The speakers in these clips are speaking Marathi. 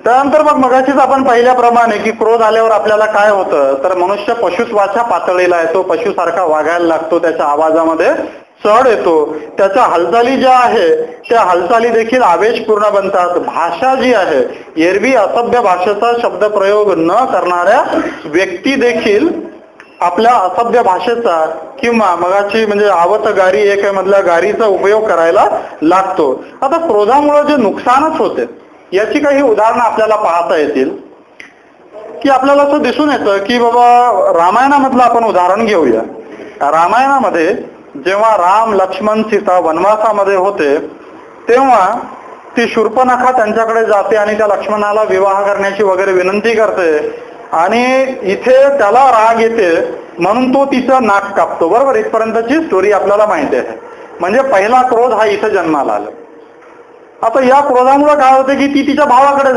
त्यानंतर मगाशीच आपण पाहिल्याप्रमाणे की क्रोध आल्यावर आपल्याला काय होतं, तर मनुष्य पशुत्वाच्या पातळीला येतो, पशुसारखा वागायला लागतो, त्याच्या आवाजामध्ये चढ येतो, त्याच्या हालचाली ज्या आहे त्या हालचाली देखील आवेशपूर्ण बनतात. भाषा जी आहे, एरवी असभ्य भाषेचा शब्द प्रयोग न करणाऱ्या व्यक्ती देखील आपल्या असभ्य भाषेचा किंवा मगाची म्हणजे आवत गारी एक मधल्या गारीचा उपयोग करायला लागतो. आता क्रोधामुळे जे नुकसानच होते याची काही उदाहरणं आपल्याला पाहता येतील की आपल्याला असं दिसून येतं की बाबा रामायणामधलं आपण उदाहरण घेऊया. रामायणामध्ये जेव्हा राम लक्ष्मण सीता वनवासामध्ये होते तेव्हा ती शूर्पणखा त्यांच्याकडे जाते आणि त्या लक्ष्मणाला विवाह करण्याची वगैरे विनंती करते आणि इथे त्याला राग येते म्हणून तो तिचं नाक कापतो. बरोबर, इथपर्यंतची स्टोरी आपल्याला माहिती आहे. म्हणजे पहिला क्रोध हा इथं जन्माला आला. आता या क्रोधामुळे काय होते की ती तिच्या भावाकडे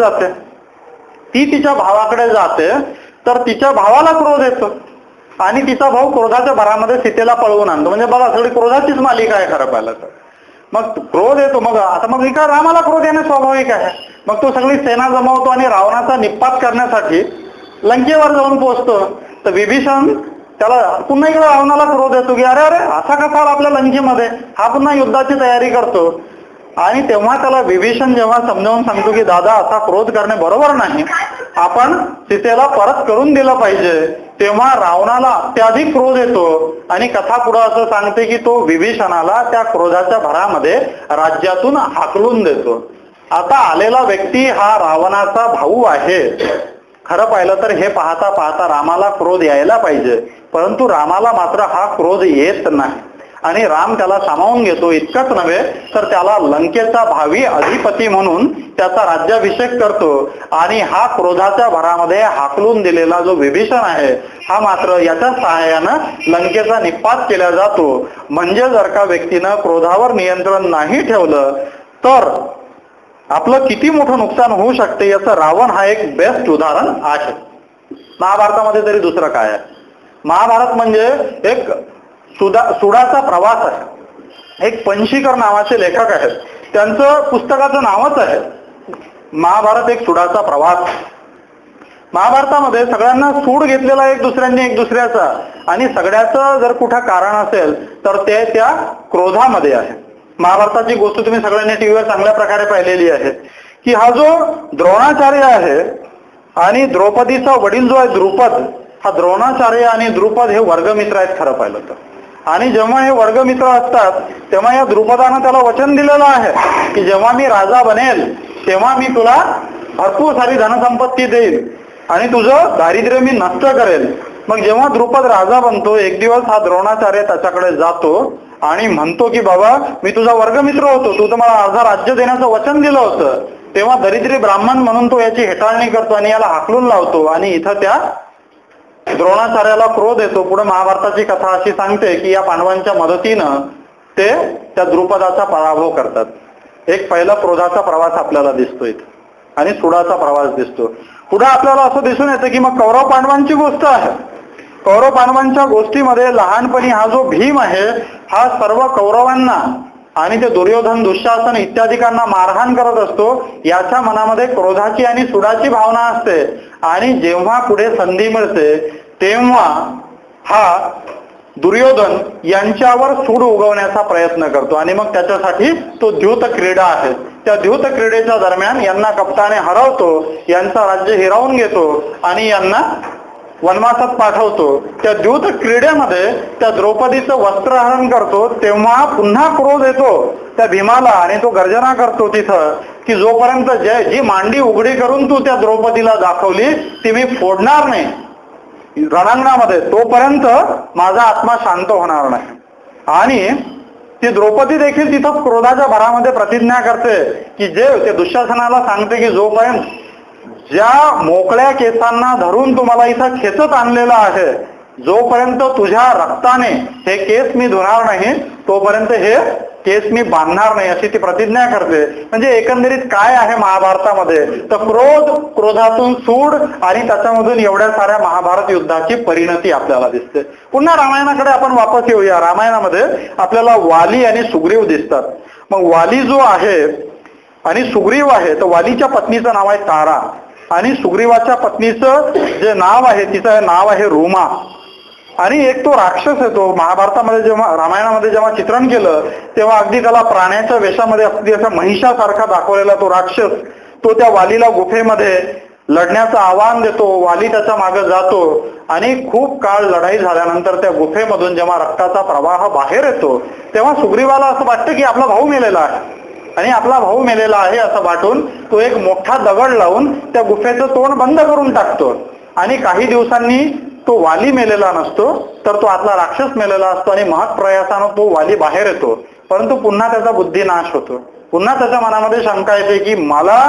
जाते. तर तिच्या भावाला क्रोध येतो आणि तिचा भाऊ क्रोधाच्या भरामध्ये सीतेला पळवून आणतो. म्हणजे बघा सगळी क्रोधाचीच मालिका आहे खरं पाहिलं तर. मग क्रोध येतो, मग का रामाला क्रोध येणे स्वाभाविक आहे. मग तो सगळी सेना जमवतो आणि रावणाचा निपात करण्यासाठी लंकेवर जाऊन पोहोचतो. तर विभीषण त्याला पुन्हा इकडे रावणाला क्रोध येतो की अरे अरे असा कसा आपल्या लंकेमध्ये, हा पुन्हा युद्धाची तयारी करतो. आणि तेव्हा त्याला विभीषण जेव्हा समजावून सांगतो की दादा असा क्रोध करणे बरोबर नाही, आपण सीतेला परत करून दिलं पाहिजे, तेव्हा रावणाला अत्याधिक क्रोध येतो आणि कथा पुढे असं सांगते की तो विभीषणाला त्या क्रोधाच्या भरामध्ये राज्यातून हाकलून देतो. आता आलेला व्यक्ती हा रावणाचा भाऊ आहे. खरं पाहिलं तर हे पाहता पाहता रामाला क्रोध यायला पाहिजे, परंतु रामाला मात्र हा क्रोध येत नाही आणि राम त्याला सामावून घेतो. इतकंच नव्हे तर त्याला लंकेचा भावी अधिपती म्हणून त्याचा राज्याभिषेक करतो आणि हा क्रोधाच्या भरामध्ये हाकलून दिलेला जो विभीषण आहे हा मात्र याच्या सहाय्यानं लंकेचा निपात केला जातो. म्हणजे जर का व्यक्तीनं क्रोधावर नियंत्रण नाही ठेवलं तर आपलं किती मोठं नुकसान होऊ शकते याचं रावण हा एक बेस्ट उदाहरण आहे. महाभारतामध्ये तरी दुसरं काय आहे. महाभारत म्हणजे एक सुडाचा प्रवास आहे. एक पंशीकर नावाचे लेखक आहेत, त्यांचं पुस्तकाचं नावच आहे महाभारत एक सुडाचा प्रवास. महाभारतामध्ये सगळ्यांना सूड घेतलेला एक दुसऱ्याचा आणि सगळ्याचं जर कुठं कारण असेल तर ते त्या क्रोधामध्ये आहे. महाभारताची गोष्ट तुम्ही सगळ्यांनी टीव्हीवर चांगल्या प्रकारे पाहिलेली आहे की हा जो द्रोणाचार्य आहे आणि द्रौपदीचा वडील जो आहे द्रुपद, हा द्रोणाचार्य आणि द्रुपद हे वर्गमित्र आहेत खरं पाहिलं तर. आणि जेव्हा हे वर्गमित्र असतात तेव्हा या द्रुपदानं त्याला वचन दिलेलं आहे की जेव्हा मी राजा बनेल तेव्हा मी तुला भरपूर सारी धनसंपत्ती देईल आणि तुझं दारिद्र्य मी नष्ट करेल. मग जेव्हा द्रुपद राजा बनतो एक दिवस हा द्रोणाचार्य त्याच्याकडे जातो आणि म्हणतो की बाबा मी तुझा वर्गमित्र होतो, तू तर मला अर्धा राज्य देण्याचं वचन दिलं होतं. तेव्हा दरिद्री ब्राह्मण म्हणून तो याची हेटाळणी करतो आणि याला हाकलून लावतो आणि इथं त्या द्रोणाचार्याला क्रोध येतो. पुढे महाभारताची कथा अशी सांगते की या पांडवांच्या मदतीनं ते त्या द्रुपदाचा पराभव करतात. एक पहिला क्रोधाचा प्रवास आपल्याला दिसतो इथं आणि सुडाचा प्रवास दिसतो. पुढे आपल्याला असं दिसून येतं की मग कौरव पांडवांची गोष्ट आहे. कौरव पांडवांच्या गोष्टीमध्ये लहानपणी हा जो भीम आहे हा सर्व कौरवांना आणि ते दुर्योधन दुःशासन इत्यादिकांना मारहाण करत असतो. याच्या मनामध्ये क्रोधाची आणि सुडाची भावना असते आणि जेव्हा पुढे संधी मिळते तेव्हा हा दुर्योधन यांच्यावर सूड उगवण्याचा प्रयत्न करतो आणि मग त्याच्यासाठी तो द्यूत क्रीडा आहे. त्या द्यूत क्रीडेच्या दरम्यान यांना कपटाने हरवतो, यांचा राज्य हिरावून घेतो आणि यांना वनवासात पाठवतो. त्या द्यूत क्रीडेमध्ये त्या द्रौपदीचं वस्त्रहरण करतो तेव्हा पुन्हा क्रोध येतो त्या भीमाला आणि तो गर्जना करतो तिथं की जोपर्यंत जी मांडी उघडी करून तू त्या द्रौपदीला दाखवली ती मी फोडणार नाही रणांगणामध्ये, तोपर्यंत माझा आत्मा शांत होणार नाही. आणि ती द्रौपदी देखील तिथं क्रोधाच्या भरामध्ये प्रतिज्ञा करते की जे ते दुःशासनाला सांगते की जोपर्यंत ज्या मोकळ्या केसांना धरून तुम्हाला इथं खेचत आणलेलं आहे, जोपर्यंत तुझ्या रक्ताने हे केस मी धुणार नाही तोपर्यंत हे केस मी बांधणार नाही अशी ती प्रतिज्ञा करते. म्हणजे एकंदरीत काय आहे महाभारतामध्ये तर क्रोध, क्रोधातून सूड आणि त्याच्यामधून एवढ्या साऱ्या महाभारत युद्धाची परिणती आपल्याला दिसते. पुन्हा रामायणाकडे आपण वापस येऊया. रामायणामध्ये आपल्याला वाली आणि सुग्रीव दिसतात. मग वाली जो आहे आणि सुग्रीव आहे तर वालीच्या पत्नीचं नाव आहे तारा, आणि सुग्रीवाच्या पत्नीचं जे नाव आहे तिचं नाव आहे रुमा. आणि एक तो राक्षस आहे, तो महाभारतामध्ये जेव्हा रामायणामध्ये जेव्हा चित्रण केलं तेव्हा अगदी त्याला प्राण्याच्या वेशामध्ये अगदी असा महिषासारखा दाखवलेला तो राक्षस, तो त्या वालीला गुफेमध्ये लढण्याचं आव्हान देतो. वाली त्याच्या मागे जातो आणि खूप काळ लढाई झाल्यानंतर त्या गुफेमधून जेव्हा रक्ताचा प्रवाह बाहेर येतो तेव्हा सुग्रीवाला असं वाटतं की आपला भाऊ मेलेला आहे, आणि आपला भाऊ मेलेला आहे असं वाटून तो एक मोठा दगड लावून त्या गुफेचं तोंड बंद करून टाकतो. आणि काही दिवसांनी तो वाली मेलेला नसतो तर तो आतला राक्षस मेलेला असतो, आणि महत् प्रयासानं तो वाली बाहेर येतो. परंतु पुन्हा त्याचा बुद्धिनाश होतो. पुन्हा त्याच्या मनामध्ये शंका येते की मला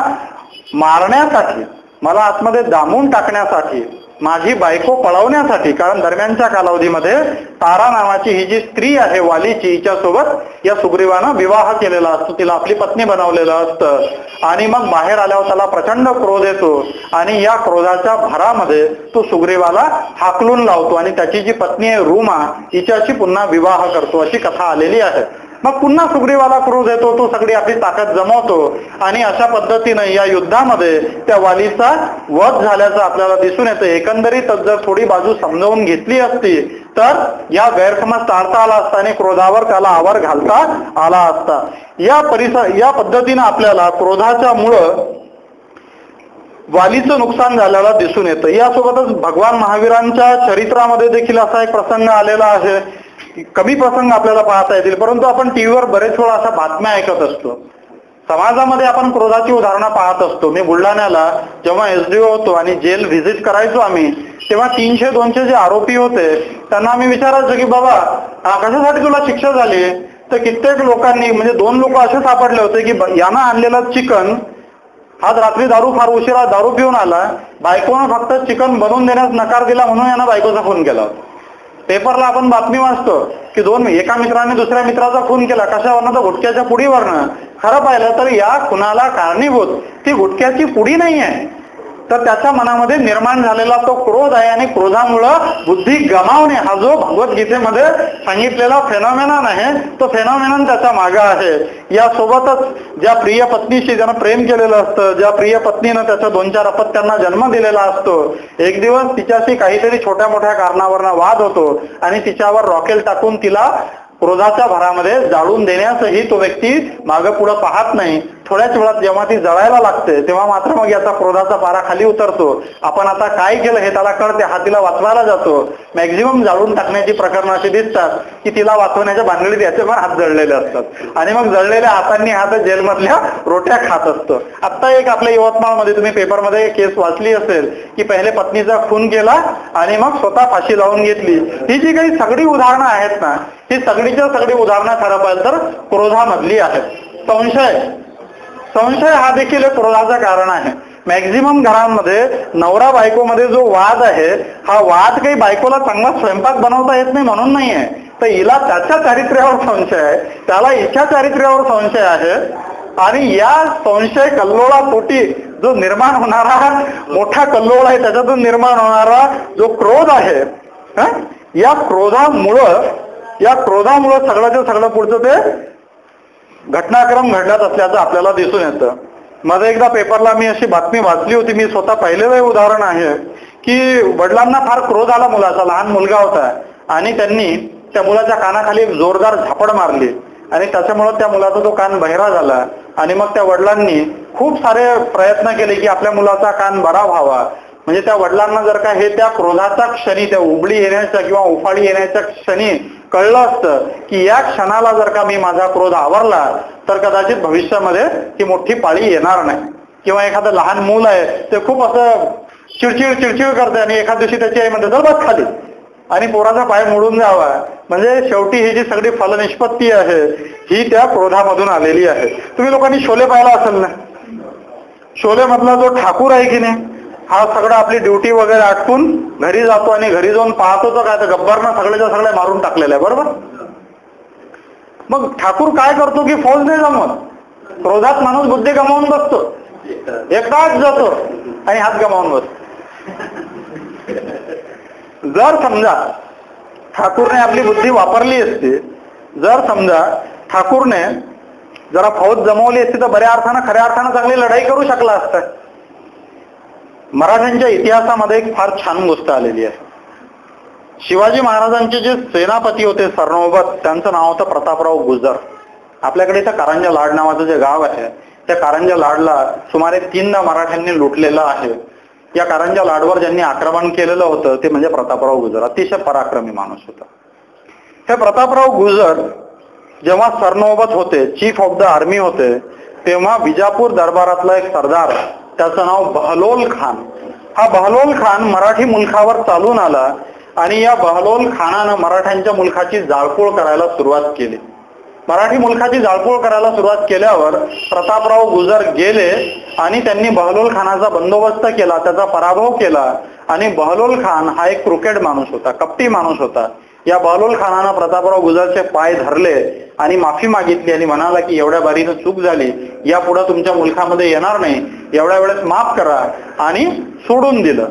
मारण्यासाठी, मला आतमध्ये दामून टाकण्यासाठी, माझी बायको पळवण्यासाठी, कारण दरम्यानच्या कालावधीमध्ये तारा नावाची ही जी स्त्री आहे वालीची, हिच्यासोबत या सुग्रीवानं विवाह केलेला असतो, तिला आपली पत्नी बनवलेलं असतं. आणि मग बाहेर आल्यावर त्याला प्रचंड क्रोध येतो आणि या क्रोधाच्या भरामध्ये तो सुग्रीवाला हाकलून लावतो आणि त्याची जी पत्नी आहे रुमा हिच्याशी पुन्हा विवाह करतो, अशी कथा आलेली आहे. मग पुन्हा सुग्रीवाला क्रोध येतो, तो सगळी आपली ताकद जमवतो आणि अशा पद्धतीनं या युद्धामध्ये त्या वालीचा वध झाल्याचं आपल्याला दिसून येतं. एकंदरीत जर थोडी बाजू समजावून घेतली असती तर या गैरसमज टाळता आला असता आणि क्रोधावर त्याला आवर घालता आला असता. या पद्धतीनं आपल्याला क्रोधाच्या मुळं वालीचं नुकसान झालेला दिसून येतं. यासोबतच भगवान महावीरांच्या चरित्रामध्ये देखील असा एक प्रसंग आलेला आहे. कमी प्रसंग आपल्याला पाहता येतील, परंतु आपण टीव्हीवर बरेच वेळा अशा बातम्या ऐकत असतो. समाजामध्ये आपण क्रोधाची उदाहरणं पाहत असतो. मी बुलढाण्याला जेव्हा SDO होतो आणि जेल व्हिजिट करायचो आम्ही, तेव्हा 300-200 जे आरोपी होते त्यांना आम्ही विचारायचो की बाबा कशासाठी तुला शिक्षा झाली, तर कित्येक लोकांनी, म्हणजे 2 लोक असे सापडले होते की यानं आणलेलं चिकन, आज रात्री फार उशिरा दारू पिऊन आला, बायकोनं फक्त चिकन बनवून देण्यास नकार दिला म्हणून यानं बायकोचा खून केला होता. पेपरला आपण बातमी वाचतो की एका मित्राने दुसऱ्या मित्राचा खून केला, कशावरनं, तर गुटख्याच्या पुडीवरनं. खरं पाहिलं तर या खुनाला कारणीभूत ती गुटख्याची पुडी नाही आहे, तर त्याच्या मनामध्ये निर्माण झालेला तो क्रोध आहे, आणि क्रोधामुळं बुद्धी गमावणे हा जो भगवद्गीतेमध्ये सांगितलेला फेनॉमेनॉन आहे तो फेनॉमेनॉन त्याच्या मागे आहे. यासोबतच ज्या प्रिय पत्नीशी ज्यानं प्रेम केलेलं असतं, ज्या प्रिय पत्नीनं त्याच्या 2-4 अपत्यांना जन्म दिलेला असतो, एक दिवस तिच्याशी काहीतरी छोट्या मोठ्या कारणावरनं वाद होतो आणि तिच्यावर रॉकेल टाकून तिला क्रोधाच्या भरामध्ये जाळून देण्यासही तो व्यक्ती मागे पुढे पाहत नाही. थोड्याच वेळात जेव्हा ती जळायला लागते तेव्हा मात्र मग याचा क्रोधाचा पारा खाली उतरतो. आपण आता काय केलं हे त्याला कळते, हा तिला वाचवायला जातो. मॅक्झिमम जाळून टाकण्याची प्रकरणं अशी दिसतात की तिला वाचवण्याच्या भानगडीत याचे पण हात जळलेले असतात आणि मग जळलेल्या हातांनी हात जेलमधल्या रोट्या खात असतो. आता एक आपल्या यवतमाळमध्ये तुम्ही पेपरमध्ये केस वाचली असेल की पहिले पत्नीचा खून केला आणि मग स्वतः फाशी लावून घेतली. ही जी काही सगळी उदाहरणं आहेत ना, ही सगळीच्या सगळी उदाहरणं खरं पाहिलं तर क्रोधामधली आहेत. संशय हा देखील एक क्रोधाचं कारण आहे. मॅक्झिमम घरांमध्ये नवरा बायकोमध्ये जो वाद आहे, हा वाद काही बायकोला चांगला स्वयंपाक बनवता येत नाही म्हणून नाही आहे, तर हिला त्याच्या चारित्र्यावर संशय आहे, त्याला हिच्या चारित्र्यावर संशय आहे. आणि या संशय कल्लोळापोटी जो निर्माण होणारा मोठा कल्लोळ आहे, त्याच्यातून निर्माण होणारा जो क्रोध आहे, या क्रोधामुळं सगळ्याचं सगळं पुढचं ते घटनाक्रम घडल्यात असल्याचं आपल्याला दिसून येतं. मध्ये एकदा पेपरला मी अशी बातमी वाचली होती, मी स्वतः पाहिलेलं उदाहरण आहे की वडिलांना फार क्रोध आला मुलाचा, लहान मुलगा होता आणि त्यांनी त्या मुलाच्या कानाखाली जोरदार झापड मारली आणि त्याच्यामुळे त्या मुलाचा तो कान बहिरा झाला. आणि मग त्या वडिलांनी खूप सारे प्रयत्न केले की आपल्या मुलाचा कान बरा व्हावा. म्हणजे त्या वडिलांना जर का हे त्या क्रोधाच्या क्षणी, त्या उबळी येण्याच्या किंवा उफाळी येण्याच्या क्षणी कळलं असतं की या क्षणाला जर का मी माझा क्रोध आवरला तर कदाचित भविष्यामध्ये ती मोठी पाळी येणार नाही. किंवा एखादं लहान मूल आहे ते खूप असं चिडचिड करते आणि एखाद दिवशी त्याची आई म्हणते चल बस खाली, आणि पोराचा पाय मोडून जावा. म्हणजे शेवटी ही जी सगळी फलनिष्पत्ती आहे ही त्या क्रोधामधून आलेली आहे. तुम्ही लोकांनी शोले पाहिला असेल ना, शोले मधला जो ठाकूर आहे की नाही, हा सगळं आपली ड्युटी वगैरे आटपून घरी जातो आणि घरी जाऊन पाहतो तर काय, तर गब्बरनं सगळ्याच्या सगळ्या मारून टाकलेलं आहे, बरोबर. मग ठाकूर काय करतो की फौज नाही जमवत, क्रोधात माणूस बुद्धी गमावून बसतो, एकटाच जातो आणि हात गमावून बसतो. जर समजा ठाकूरने आपली बुद्धी वापरली असती, जर समजा ठाकूरने जरा फौज जमवली असती तर बऱ्या अर्थानं खऱ्या अर्थानं चांगली लढाई करू शकला असता. मराठ्यांच्या इतिहासामध्ये एक फार छान गोष्ट आलेली आहे. शिवाजी महाराजांचे जे सेनापती होते सरनोबत, त्यांचं नाव होतं प्रतापराव गुजर. आपल्याकडे इथं कारंजा लाड नावाचं जे गाव आहे, त्या कारंजा लाडला सुमारे 3दा मराठ्यांनी लुटलेलं आहे. या कारंजा लाडवर ज्यांनी आक्रमण केलेलं होतं ते म्हणजे प्रतापराव गुजर. अतिशय पराक्रमी माणूस होता. हे प्रतापराव गुजर जेव्हा सरनोबत होते, चीफ ऑफ द आर्मी होते, तेव्हा विजापूर दरबारातला एक सरदार, त्याचं नाव बहलोल खान. हा बहलोल खान मराठी मुलखावर चालून आला आणि या बहलोल खानानं मराठ्यांच्या मुलखाची जाळपोळ करायला सुरुवात केली. मराठी मुलखाची जाळपोळ करायला सुरुवात केल्यावर प्रतापराव गुजर गेले आणि त्यांनी बहलोल खानाचा बंदोबस्त केला, त्याचा पराभव केला. आणि बहलोल खान हा एक क्रुकेड माणूस होता, कपटी माणूस होता. या बहलोल खानानं प्रतापराव गुजरचे पाय धरले आणि माफी मागितली आणि म्हणाला की एवढ्या बारीनं चूक झाली, यापुढे तुमच्या मुलखामध्ये येणार नाही, एवढ्या वेळेस माफ करा, आणि सोडून दिलं.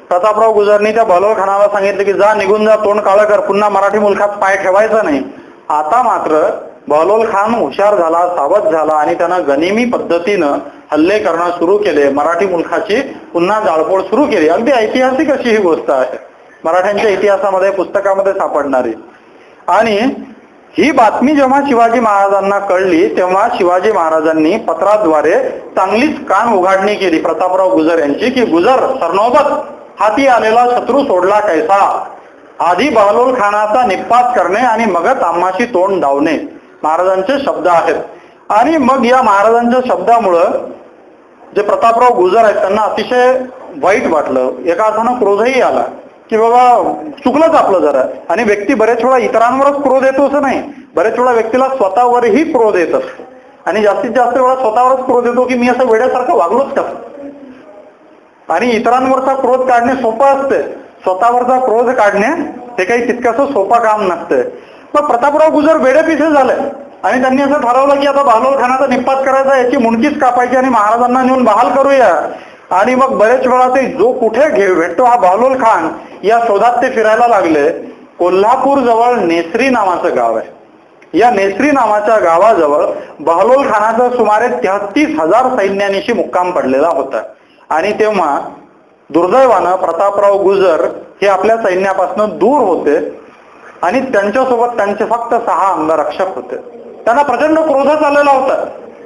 प्रतापराव गुजरनी त्या बहलोल खानाला सांगितलं की जा, निघून जा, तोंड काळं कर, पुन्हा मराठी मुलखात पाय ठेवायचा नाही. आता मात्र बहलोल खान हुशार झाला, सावध झाला आणि त्यानं गनिमी पद्धतीनं हल्ले करणं सुरू केले. मराठी मुलखाची पुन्हा जाळपोळ सुरू केली. अगदी ऐतिहासिक अशी ही गोष्ट आहे, मराठ्यांच्या इतिहासामध्ये, पुस्तकामध्ये सापडणारी. आणि ही बातमी जेव्हा शिवाजी महाराजांना कळली तेव्हा शिवाजी महाराजांनी पत्राद्वारे चांगलीच कान उघाडणी केली प्रतापराव गुजर यांची, की गुजर सरनोबत हाती आलेला शत्रू सोडला कैसा, आधी बहलोल खानाचा निपात करणे आणि मगच आम्हाशी तोंड धावणे, महाराजांचे शब्द आहेत. आणि मग या महाराजांच्या शब्दामुळं जे प्रतापराव गुजर आहेत त्यांना अतिशय वाईट वाटलं, एका अर्थानं क्रोधही आला की बाबा चुकलंच आपलं जरा. आणि व्यक्ती बरेच वेळा इतरांवरच क्रोध येतो असं नाही, बरेच वेळा व्यक्तीला स्वतःवरही क्रोध येत असतो. आणि जास्तीत जास्त वेळा स्वतःवरच क्रोध येतो की मी असं वेड्यासारखं वागलोच कसं. आणि इतरांवरचा क्रोध काढणे सोपं असते, स्वतःवरचा क्रोध काढणे हे काही तितकंसं सोपं काम नसते. मग प्रतापराव गुजर वेडेपिसे झाले आणि त्यांनी असं ठरवलं की आता बहलोल खानाचा निपात करायचा, याची मुंडकीच कापायची आणि महाराजांना नेऊन बहाल करूया. आणि मग बरेच वेळा ते जो कुठे भेटतो हा बहलोल खान, या शोधात ते फिरायला लागले. कोल्हापूर जवळ नेसरी नावाचं गाव आहे. या नेसरी नावाच्या गावाजवळ बहलोल खानाचा सुमारे 33,000 सैन्यानिशी मुक्काम पडलेला होता. आणि तेव्हा दुर्दैवानं प्रतापराव गुजर हे आपल्या सैन्यापासून दूर होते आणि त्यांच्यासोबत त्यांचे फक्त 6 अंगरक्षक होते. त्यांना प्रचंड क्रोध चाललेला होता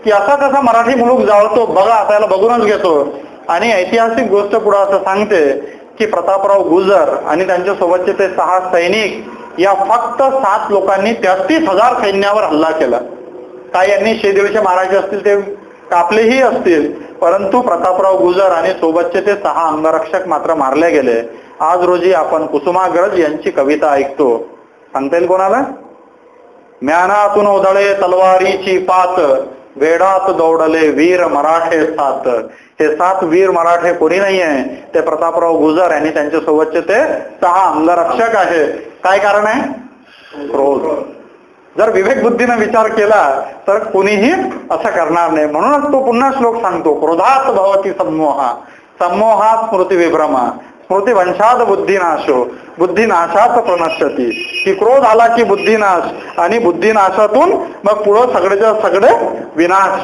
की असा कसा मराठी मुलूक जाळतो, बघा आता याला बघूनच घेतो. आणि ऐतिहासिक गोष्ट पुढे असं सांगते की प्रतापराव गुजर आणि त्यांच्या सोबतचे ते 6 सैनिक या फक्त 7 लोकांनी 33,000 सैन्यावर हल्ला केला. काही यांनी 100-150 मारायचे असतील ते कापलेही असतील, परंतु प्रतापराव गुजर आणि सोबतचे ते 6 अंगरक्षक मात्र मारले गेले. आज रोजी आपण कुसुमाग्रज यांची कविता ऐकतो. सांगता येईल कोणाला? म्यानातून ओढळे तलवारीची पात, वेडात दौडले वीर मराठे 7. हे 7 वीर मराठे कोणी नाही आहे, ते प्रतापराव गुजर आणि त्यांच्या सोबतचे ते 6 अंगरक्षक आहे. काय कारण आहे? क्रोध. जर विवेक बुद्धीने विचार केला तर कोणीही असं करणार नाही. म्हणूनच तो पुन्हा श्लोक सांगतो, क्रोधात भवती सम्मोहा, सम्मोहात स्मृती विभ्रमा, स्मृती वंशात बुद्धिनाशो, बुद्धिनाशात प्रणश्यती. की क्रोध आला की बुद्धिनाश आणि बुद्धिनाशातून मग पुढे सगळेच्या सगळे विनाश.